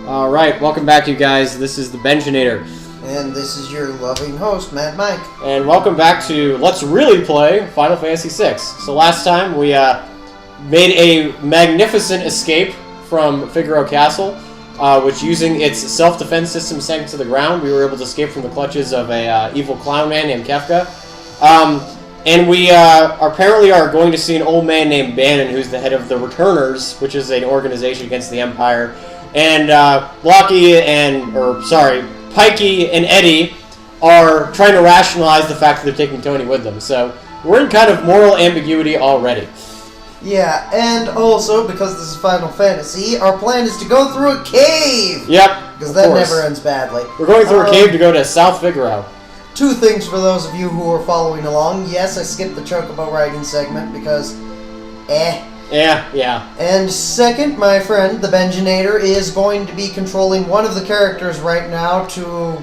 Alright, welcome back, you guys. This is the Benjinator. And this is your loving host, Mad Mike. And welcome back to Let's Really Play Final Fantasy VI. So last time we made a magnificent escape from Figaro Castle, which using its self-defense system sank to the ground, we were able to escape from the clutches of a evil clown man named Kefka. And we apparently are going to see an old man named Bannon, who's the head of the Returners, which is an organization against the Empire. And Pikey and Eddie are trying to rationalize the fact that they're taking Tony with them. So we're in kind of moral ambiguity already. Yeah, and also, because this is Final Fantasy, our plan is to go through a cave! Yep, because that never ends badly. We're going through a cave to go to South Figaro. Two things for those of you who are following along. Yes, I skipped the Chocobo riding segment because, Yeah. And second, my friend, the Benjinator, is going to be controlling one of the characters right now to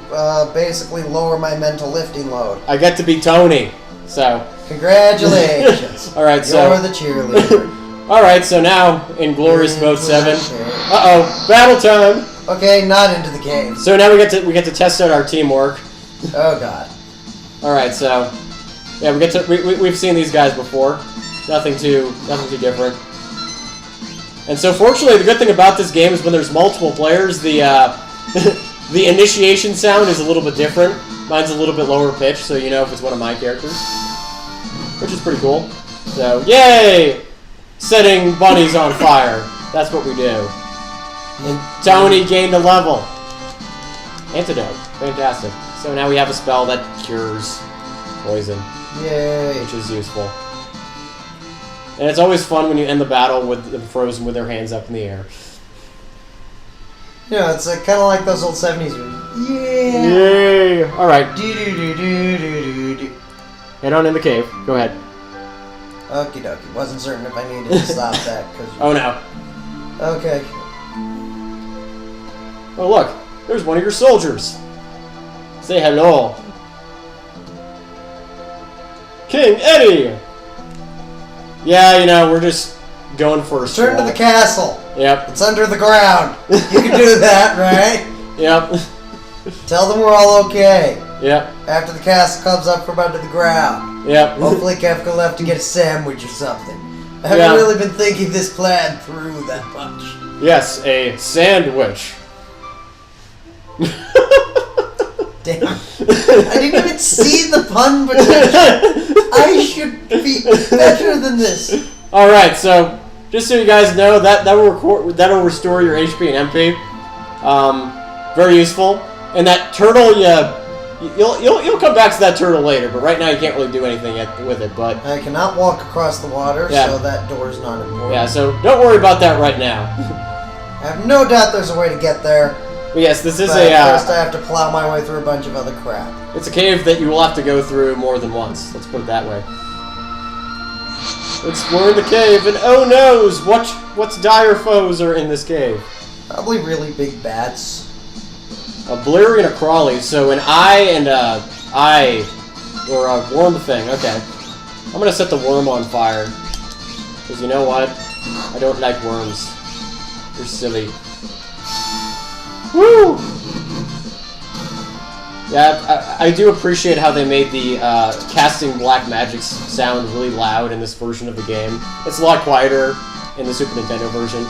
basically lower my mental lifting load. I get to be Tony, so... Congratulations. Alright, so... You're the cheerleader. Alright, so now, in Glorious Mode 7... Uh-oh, battle time! Okay, not into the cave. So now we get to test out our teamwork. Oh, God. Alright, so... Yeah, we've seen these guys before. Nothing too different. And so, fortunately, the good thing about this game is when there's multiple players, the the initiation sound is a little bit different. Mine's a little bit lower pitch, so you know if it's one of my characters, which is pretty cool. So, yay! Setting bunnies on fire. That's what we do. And Tony gained a level. Antidote. Fantastic. So now we have a spell that cures poison. Yay! Which is useful. And it's always fun when you end the battle with them frozen with their hands up in the air. You know, it's kind of like those old 70s movies. Yeah! Yay! Alright. Do-do-do-do-do-do-do. Head on in the cave. Go ahead. Okie dokie. Wasn't certain if I needed to stop that. Oh no. Okay. Oh look. There's one of your soldiers. Say hello. King Eddie! Yeah, you know, we're just going for a stroll. Return to the castle. Yep. It's under the ground. You can do that, right? Yep. Tell them we're all okay. Yep. After the castle comes up from under the ground. Yep. Hopefully Kefka left to get a sandwich or something. I haven't really been thinking this plan through that much. Yes, a sandwich. Damn. I didn't even see the pun potential. I should be better than this. Alright, so just so you guys know, that'll restore your HP and MP. Very useful. And that turtle, you'll come back to that turtle later, but right now you can't really do anything with it. But I cannot walk across the water, so that door's not important. Yeah, so don't worry about that right now. I have no doubt there's a way to get there. But yes, this is first I have to plow my way through a bunch of other crap. It's a cave that you will have to go through more than once. Let's put it that way. We're in the cave, and oh noes! What's dire foes are in this cave? Probably really big bats. A Bleary and a Crawly. So an eye and a worm thing. Okay, I'm gonna set the worm on fire because you know what? I don't like worms. They're silly. Woo! Yeah, I do appreciate how they made the casting black magic sound really loud in this version of the game. It's a lot quieter in the Super Nintendo version.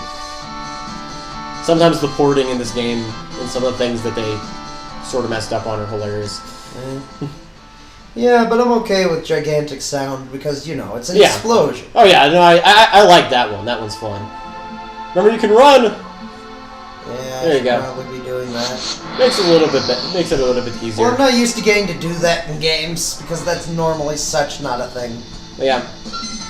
Sometimes the porting in this game and some of the things that they sort of messed up on are hilarious. Yeah, but I'm okay with gigantic sound because, you know, it's an explosion. Oh yeah, no, I like that one. That one's fun. Remember, you can run! Yeah, there you go. Probably be doing that. Makes it a little bit easier. Well, I'm not used to getting to do that in games because that's normally such not a thing. Yeah.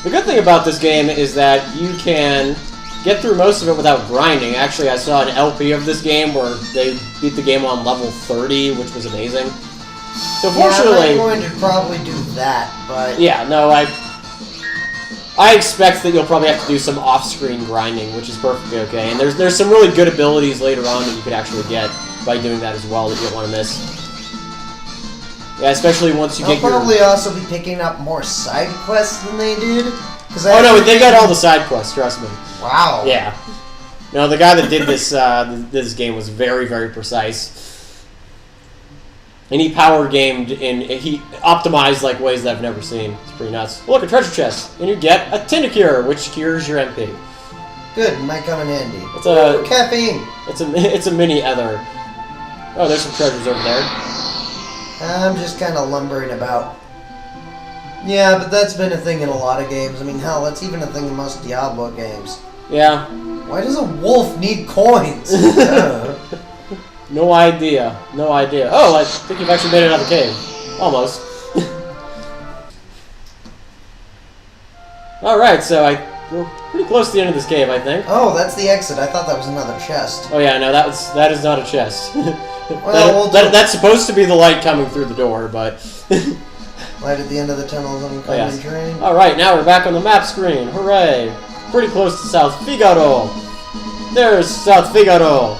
The good thing about this game is that you can get through most of it without grinding. Actually, I saw an LP of this game where they beat the game on level 30, which was amazing. So fortunately, I'm going to probably do that, but yeah, no, I expect that you'll probably have to do some off-screen grinding, which is perfectly okay. And there's some really good abilities later on that you could actually get by doing that as well that you don't want to miss. Yeah, especially once you get your... I'll probably also be picking up more side quests than they did. Oh no, they got all the side quests, trust me. Wow. Yeah. No, the guy that did this this game was very, very precise. And he power gamed he optimized like ways that I've never seen. It's pretty nuts. Look, a treasure chest, and you get a Tentacure, which cures your MP. Good, might come in handy. It's a caffeine. It's a mini ether. Oh, there's some treasures over there. I'm just kind of lumbering about. Yeah, but that's been a thing in a lot of games. I mean, hell, that's even a thing in most Diablo games. Yeah. Why does a wolf need coins? No idea. No idea. Oh, I think you've actually made it out of the cave. Almost. Alright, so we're pretty close to the end of this cave, I think. Oh, that's the exit. I thought that was another chest. Oh yeah, no, that is not a chest. Well, that's supposed to be the light coming through the door, but... Light at the end of the tunnel is oncoming train. Alright, now we're back on the map screen. Hooray! Pretty close to South Figaro. There's South Figaro.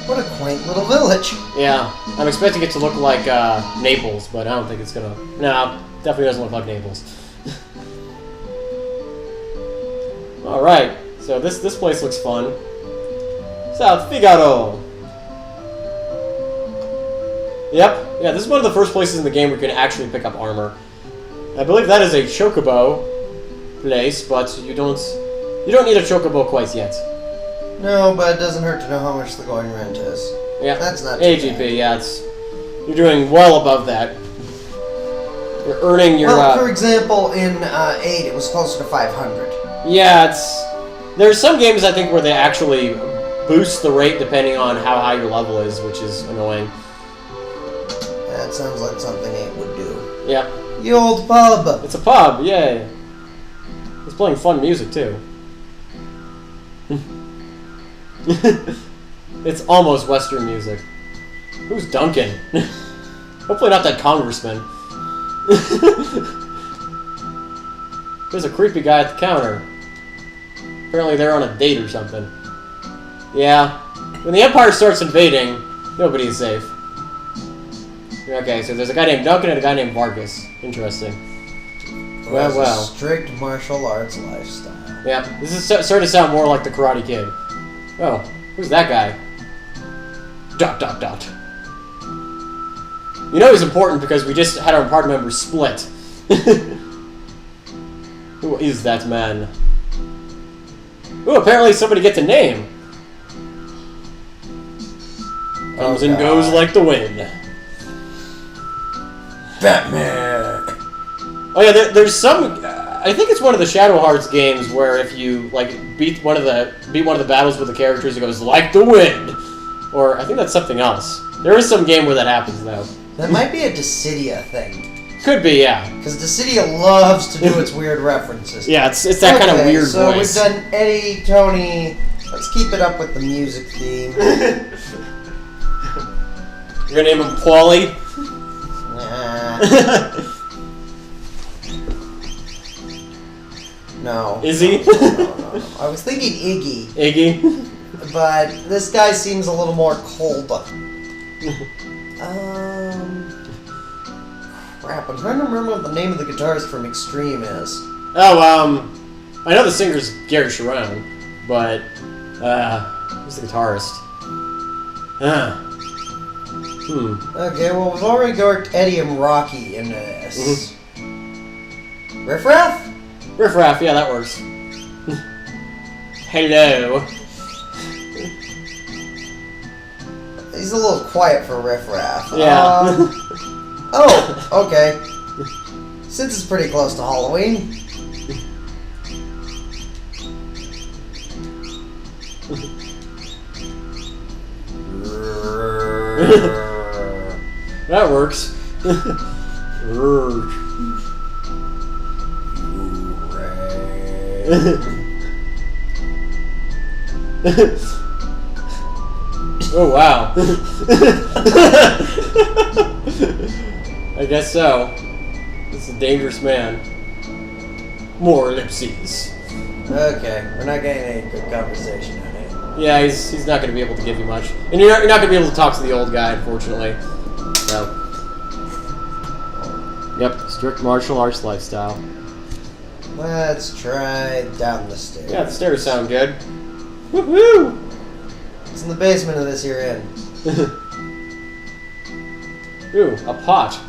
What a quaint little village. Yeah, I'm expecting it to look like Naples, but I don't think it's gonna... No, definitely doesn't look like Naples. Alright, so this place looks fun. South Figaro. Yep, yeah, this is one of the first places in the game where you can actually pick up armor. I believe that is a chocobo place, but you don't need a chocobo quite yet. No, but it doesn't hurt to know how much the going rent is. Yeah, that's not too AGP. bad. Yeah, you're doing well above that. You're earning your. Well, for example, in 8, it was closer to 500. Yeah, there's some games I think where they actually boost the rate depending on how high your level is, which is annoying. That sounds like something 8 would do. Yeah. The old pub. It's a pub, yay. It's playing fun music too. It's almost Western music. Who's Duncan? Hopefully not that congressman. There's a creepy guy at the counter. Apparently they're on a date or something. Yeah. When the Empire starts invading, nobody is safe. Okay, so there's a guy named Duncan and a guy named Vargas. Interesting. Well, well. A strict martial arts lifestyle. Yeah, this is starting to sound more like the Karate Kid. Oh, who's that guy? ... You know he's important because we just had our party members split. Who is that man? Ooh, apparently somebody gets a name. Comes and goes like the wind. Batman. Oh yeah, there's some. I think it's one of the Shadow Hearts games where if you like beat one of the battles with the characters, it goes like the wind. Or I think that's something else. There is some game where that happens though. That might be a Dissidia thing. Could be, yeah. Because Dissidia loves to do its weird references. Yeah, it's that kind of weird so voice. So we've done Eddie, Tony. Let's keep it up with the music theme. You're gonna name him Paulie? No. Is he? No. I was thinking Iggy. Iggy? But this guy seems a little more cold. Crap, I'm trying to remember what the name of the guitarist from Extreme is. Oh, I know the singer's Gary Sharon, but, who's the guitarist? Okay, well, we've already got Eddie and Rocky into this. Riff Raff? Riff Raff, yeah, that works. Hello. He's a little quiet for Riff Raff. Yeah. Oh, okay. Since it's pretty close to Halloween. That works. Oh wow. I guess so. This is a dangerous man. More ellipses. Okay, we're not getting any good conversation on it. Yeah, he's not going to be able to give you much. And you're not going to be able to talk to the old guy, unfortunately. So. Yep, strict martial arts lifestyle. Let's try down the stairs. Yeah, the stairs sound good. Woohoo! It's in the basement of this here inn. Ooh, a pot.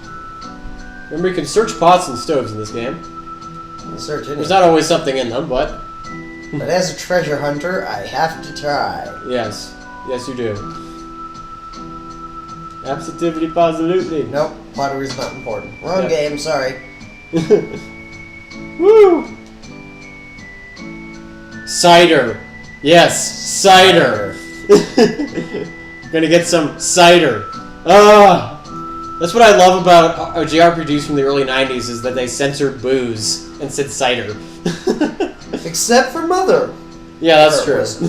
Remember, you can search pots and stoves in this game. Search it. There's not always something in them, but... But as a treasure hunter, I have to try. Yes. Yes, you do. Absolutely, positively. Nope, pottery's not important. Wrong game, sorry. Woo! Cider. Yes, cider. Gonna get some cider. That's what I love about JRPGs from the early 90s is that they censored booze and said cider. Except for Mother. Yeah, that's true. Was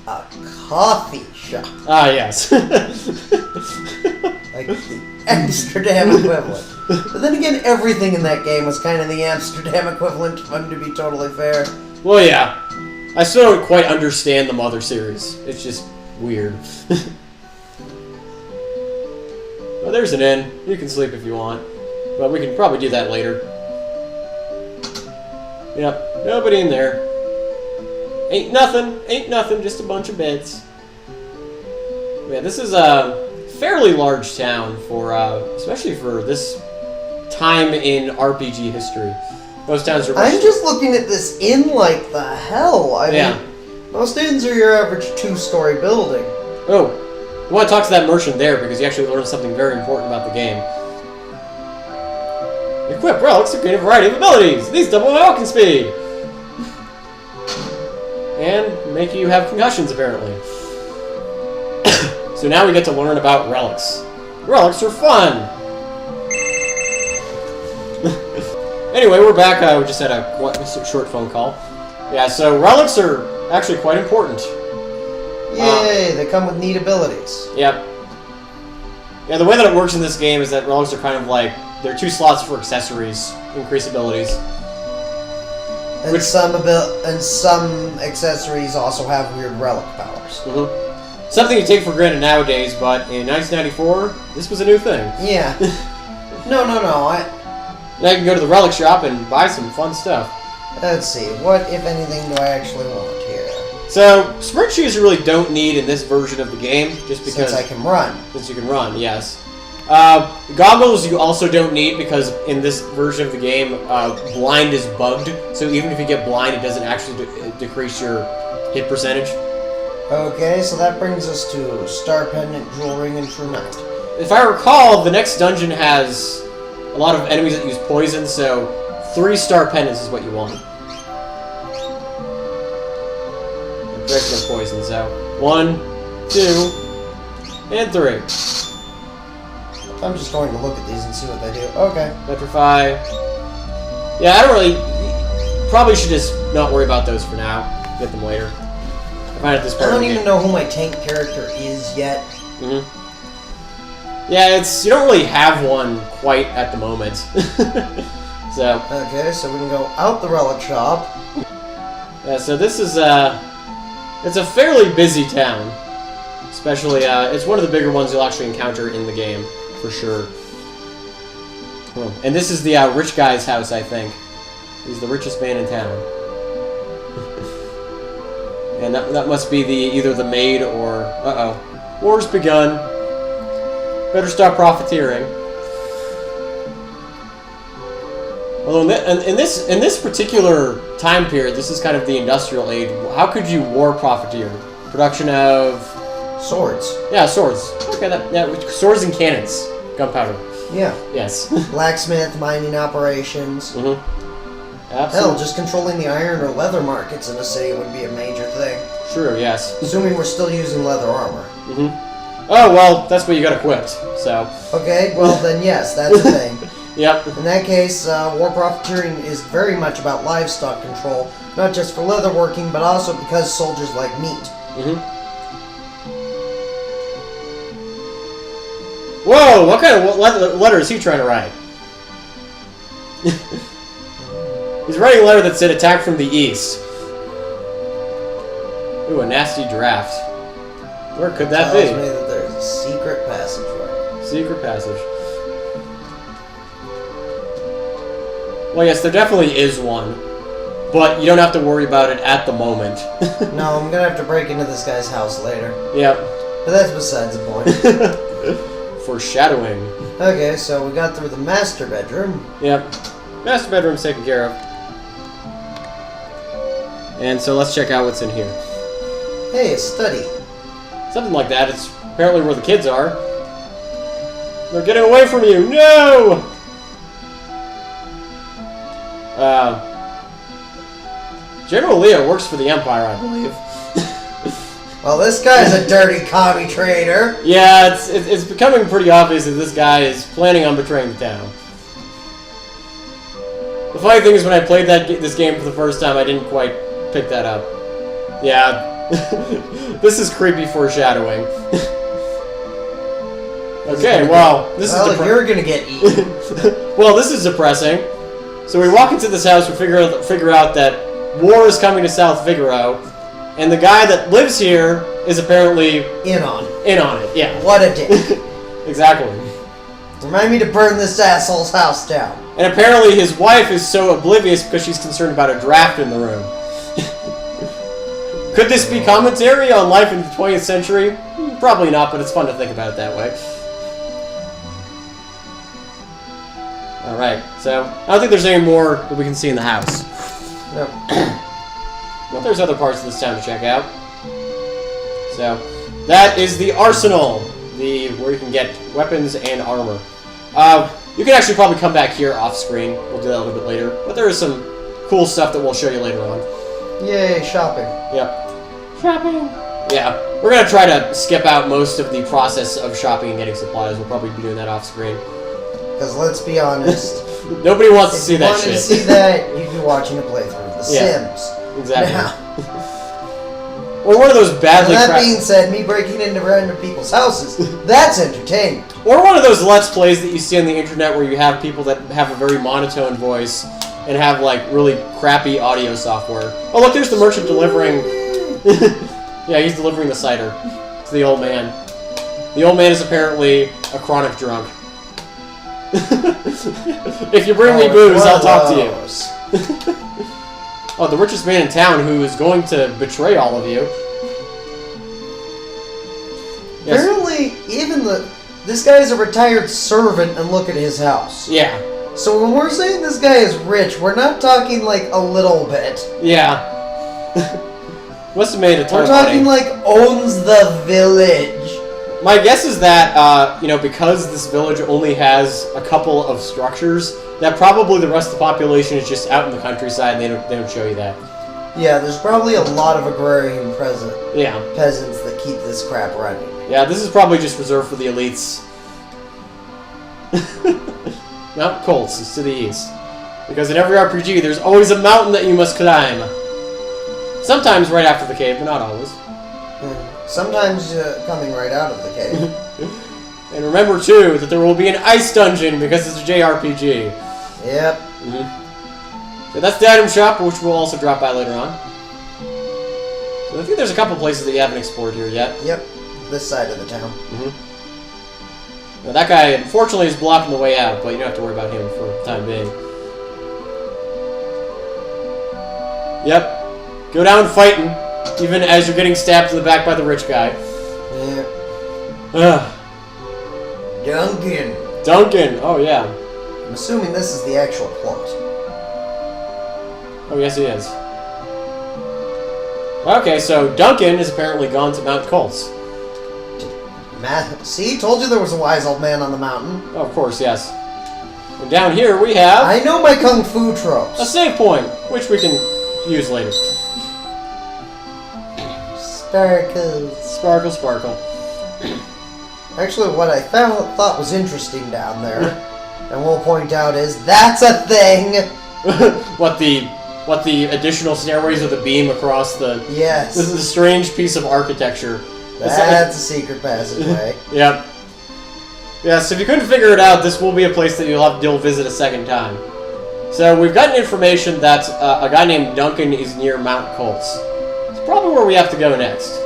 a coffee shop. Ah, yes. Like the Amsterdam equivalent. But then again, everything in that game was kind of the Amsterdam equivalent, if I'm to be totally fair. Well, yeah. I still don't quite understand the Mother series. It's just weird. Well, there's an inn. You can sleep if you want. But we can probably do that later. Yep, nobody in there. Ain't nothing, just a bunch of beds. Yeah, this is a fairly large town for, especially for this time in RPG history. Most towns are... I'm just looking at this inn like the hell. I mean, most inns are your average 2-story building. Oh, you want to talk to that merchant there because you actually learned something very important about the game. Equip relics to gain a variety of abilities. These double my walking speed. And make you have concussions, apparently. So now we get to learn about relics. Relics are fun! Anyway, we're back. We just had a short phone call. Yeah, so relics are actually quite important. Yay, they come with neat abilities. Yep. Yeah, the way that it works in this game is that relics are kind of like... There are 2 slots for accessories, increase abilities. And some accessories also have weird relic powers. Mm-hmm. Something you take for granted nowadays, but in 1994, this was a new thing. Yeah. No. Now you can go to the relic shop and buy some fun stuff. Let's see, what, if anything, do I actually want here? So, sprint shoes you really don't need in this version of the game, just because... Since I can run. Since you can run, yes. Goggles you also don't need because in this version of the game, blind is bugged. So even if you get blind, it doesn't actually decrease your hit percentage. Okay, so that brings us to Star Pendant, Jewel Ring, and True Knight. If I recall, the next dungeon has a lot of enemies that use poison, so 3 Star Pendants is what you want. Regular poison, so 1, 2, and 3. I'm just going to look at these and see what they do. Okay. Petrify. Yeah, I don't really... Probably should just not worry about those for now. Get them later. I find at this part I don't even know who my tank character is yet. Mm-hmm. Yeah, you don't really have one quite at the moment. So... Okay, so we can go out the relic shop. Yeah, so this is, it's a fairly busy town. Especially, it's one of the bigger ones you'll actually encounter in the game. For sure. Oh. And this is the rich guy's house, I think. He's the richest man in town. And that must be either the maid or... Uh-oh. War's begun. Better stop profiteering. Although in this particular time period, this is kind of the industrial age. How could you war profiteer? Production of... Swords. Yeah, swords. Okay, swords and cannons. Gunpowder. Yeah. Yes. Blacksmith, mining operations. Mm-hmm. Absolutely. Hell, just controlling the iron or leather markets in a city would be a major thing. True, yes. Assuming we're still using leather armor. Mm-hmm. Oh, well, that's what you got equipped, so... Okay, well then yes, that's the thing. Yep. In that case, war profiteering is very much about livestock control, not just for leatherworking, but also because soldiers like meat. Mm-hmm. Whoa! What kind of letter is he trying to write? He's writing a letter that said attack from the east. Ooh, a nasty draft. Where could that be? Tells me that there's a secret passageway. Secret passage. Well, yes, there definitely is one. but you don't have to worry about it at the moment. No, I'm gonna have to break into this guy's house later. Yep. But that's besides the point. Foreshadowing. Okay, so we got through the master bedroom. Yep. Master bedroom's taken care of. And so let's check out what's in here. Hey, a study. Something like that. It's apparently where the kids are. They're getting away from you. No! General Leo works for the Empire, I believe. Well, this guy's a dirty commie trader. Yeah, it's becoming pretty obvious that this guy is planning on betraying the town. The funny thing is, when I played this game for the first time, I didn't quite pick that up. Yeah, this is creepy foreshadowing. Okay, well, this is you're gonna get eaten. Well, this is depressing. So we walk into this house, we figure out that war is coming to South Figaro, and the guy that lives here is apparently in on it. Yeah. What a dick. Exactly. Remind me to burn this asshole's house down. And apparently his wife is so oblivious because she's concerned about a draft in the room. Could this be commentary on life in the 20th century? Probably not, but it's fun to think about it that way. Alright, so I don't think there's any more that we can see in the house. Nope. But there's other parts of this town to check out. So, that is the arsenal, where you can get weapons and armor. You can actually probably come back here off screen. We'll do that a little bit later. But there is some cool stuff that we'll show you later on. Yay, shopping. Yep. Shopping. Yeah, we're going to try to skip out most of the process of shopping and getting supplies. We'll probably be doing that off screen. Because let's be honest. Nobody wants to see that shit. If you wanted to see that, you'd be watching a playthrough of The Sims. Exactly. Now, or one of those badly that being said, me breaking into random people's houses, that's entertaining. Or one of those Let's Plays that you see on the internet where you have people that have a very monotone voice and have, like, really crappy audio software. Oh, look, there's the merchant delivering... Yeah, he's delivering the cider to the old man. The old man is apparently a chronic drunk. If you bring me booze, I'll talk to you. Oh, the richest man in town who is going to betray all of you. Yes. Apparently, even this guy is a retired servant, and look at his house. Yeah. So when we're saying this guy is rich, we're not talking like a little bit. Yeah. Must have made a ton We're of talking money. like owns the village. My guess is that, because this village only has a couple of structures, that probably the rest of the population is just out in the countryside and they don't show you that. Yeah, there's probably a lot of agrarian peasants that keep this crap running. Yeah, this is probably just reserved for the elites. Mount Colts is to the east. Because in every RPG, there's always a mountain that you must climb. Sometimes right after the cave, but not always. Sometimes coming right out of the cave. And remember, too, that there will be an ice dungeon because it's a JRPG. Yep. So that's the item shop, which we'll also drop by later on. So I think there's a couple places that you haven't explored here yet. Yep. This side of the town. Now, that guy, unfortunately, is blocking the way out, but you don't have to worry about him for the time being. Yep. Go down fighting, even as you're getting stabbed in the back by the rich guy. Yeah. Duncan. Duncan. Oh, yeah. I'm assuming this is the actual plot. Oh, yes, he is. Okay, so Duncan is apparently gone to Mount Colts. See? Told you there was a wise old man on the mountain. Oh, of course, yes. And down here we have... I know my kung fu tropes. a save point, which we can use later. Sparkles. Sparkle, sparkle. Actually, what I thought was interesting down there, and we'll point out, is that's a thing! What the additional stairways with a beam across the... Yes. This is a strange piece of architecture. That's a secret passageway. Yep. Yes, if you couldn't figure it out, this will be a place that you'll visit a second time. So we've gotten information that a guy named Duncan is near Mount Colts. It's probably where we have to go next.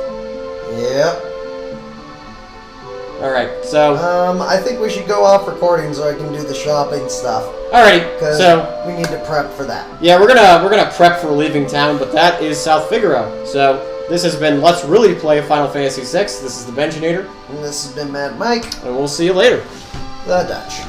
Yep. Alright, so... I think we should go off recording so I can do the shopping stuff. Alrighty, so... we need to prep for that. Yeah, we're gonna prep for leaving town, but that is South Figaro. So, this has been Let's Really Play Final Fantasy VI. This is the Benjinator. And this has been Mad Mike. And we'll see you later. The Dutch.